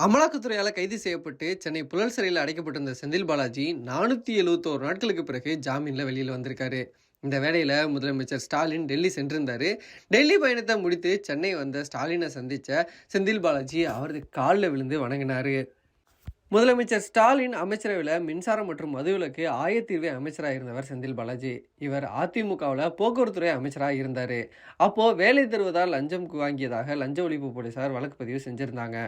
அமலாக்கத்துறையால் கைது செய்யப்பட்டு சென்னை புழல் சிறையில் அடைக்கப்பட்டிருந்த செந்தில் பாலாஜி 471 நாட்களுக்கு பிறகு ஜாமீனில் வெளியில் வந்திருக்காரு. இந்த வேளையில் முதலமைச்சர் ஸ்டாலின் டெல்லி சென்றிருந்தாரு. டெல்லி பயணத்தை முடித்து சென்னை வந்த ஸ்டாலினை சந்தித்த செந்தில் பாலாஜி அவரது காலில் விழுந்து வணங்கினார். முதலமைச்சர் ஸ்டாலின் அமைச்சரவையில் மின்சாரம் மற்றும் மதுவிலக்கு ஆயத்தீர்வை அமைச்சராக இருந்தவர் செந்தில் பாலாஜி. இவர் அதிமுகவில் போக்குவரத்துறை அமைச்சராக இருந்தார். அப்போது வேலை தருவதால் லஞ்சம் வாங்கியதாக லஞ்ச ஒழிப்பு போலீசார் வழக்கு பதிவு செஞ்சுருந்தாங்க.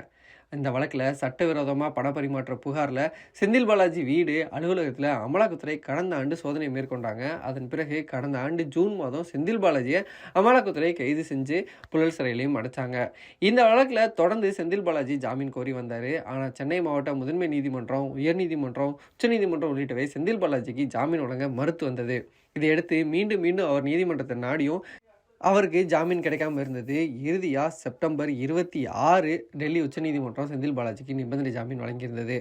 இந்த வழக்கில் சட்டவிரோதமாக பணப்பரிமாற்ற புகாரில் செந்தில் பாலாஜி வீடு அலுவலகத்தில் அமலாக்கத்துறை கடந்த ஆண்டு சோதனை மேற்கொண்டாங்க. அதன் பிறகு கடந்த ஆண்டு ஜூன் மாதம் செந்தில் பாலாஜியை அமலாக்கத்துறை கைது செஞ்சு புழல் சிறையிலையும் அடைச்சாங்க. இந்த வழக்கில் தொடர்ந்து செந்தில் பாலாஜி ஜாமீன் கோரி வந்தார். ஆனால் சென்னை மாவட்ட முதன்மை நீதிமன்றம், உயர்நீதிமன்றம், உச்சநீதிமன்றம் உள்ளிட்டவை செந்தில் பாலாஜிக்கு ஜாமீன் வழங்க மறுத்து வந்தது. இதையடுத்து மீண்டும் அவர் நீதிமன்றத்தை நாடியும் அவருக்கு ஜாமீன் கிடைக்காம இருந்தது. இறுதியாக செப்டம்பர் 26 டெல்லி உச்சநீதிமன்றம் செந்தில் பாலாஜிக்கு நிபந்தனை ஜாமீன் வழங்கியிருந்தது.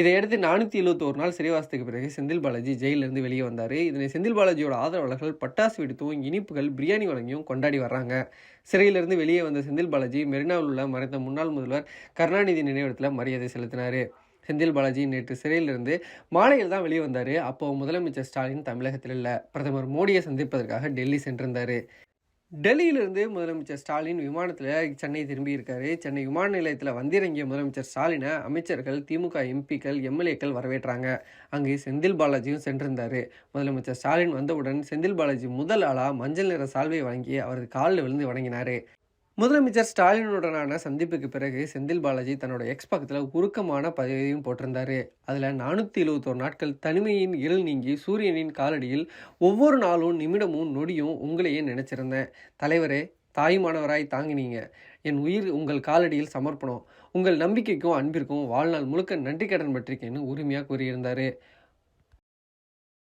இதையடுத்து 471 நாள் சிறைவாசத்துக்கு பிறகு செந்தில் பாலாஜி ஜெயிலிருந்து வெளியே வந்தார். இதனை செந்தில் பாலாஜியோட ஆதரவாளர்கள் பட்டாசு வெடித்தும் இனிப்புகள் பிரியாணி வழங்கியும் கொண்டாடி வர்றாங்க. சிறையிலிருந்து வெளியே வந்த செந்தில் பாலாஜி மெரினாவில் உள்ள மறைந்த முன்னாள் முதல்வர் கருணாநிதி நினைவிடத்தில் மரியாதை செலுத்தினார். செந்தில் பாலாஜி நேற்று சிறையிலிருந்து மாலையில் தான் வெளியே வந்தார். அப்போது முதலமைச்சர் ஸ்டாலின் தமிழகத்தில் இல்லை, பிரதமர் மோடியை சந்திப்பதற்காக டெல்லி சென்றிருந்தார். டெல்லியிலிருந்து முதலமைச்சர் ஸ்டாலின் விமானத்தில் சென்னை திரும்பியிருக்காரு. சென்னை விமான நிலையத்தில் வந்திறங்கிய முதலமைச்சர் ஸ்டாலினை அமைச்சர்கள், திமுக எம்பிக்கள், எம்எல்ஏக்கள் வரவேற்றாங்க. அங்கு செந்தில் பாலாஜியும் சென்றிருந்தார். முதலமைச்சர் ஸ்டாலின் வந்தவுடன் செந்தில் பாலாஜி முதல் ஆளாக மஞ்சள் நிற சால்வை வழங்கி அவரது காலில் விழுந்து வணங்கினார். முதலமைச்சர் ஸ்டாலினுடனான சந்திப்புக்கு பிறகு செந்தில் பாலாஜி தன்னோட எக்ஸ் பக்கத்தில் உருக்கமான பதிவையும் போட்டிருந்தாரு. அதில் 471 நாட்கள் தனிமையின் இருள் நீங்கி சூரியனின் காலடியில் ஒவ்வொரு நாளும் நிமிடமும் நொடியும் உங்களையே நினைச்சிருந்தேன். தலைவரே, தாயுமானவராய் தாங்கினீங்க. என் உயிர் உங்கள் காலடியில் சமர்ப்பணம். உங்கள் நம்பிக்கைக்கும் அன்பிற்கும் வாழ்நாள் முழுக்க நன்றி கடன் பற்றிருக்கேன்னு உரிமையாக கூறியிருந்தார்.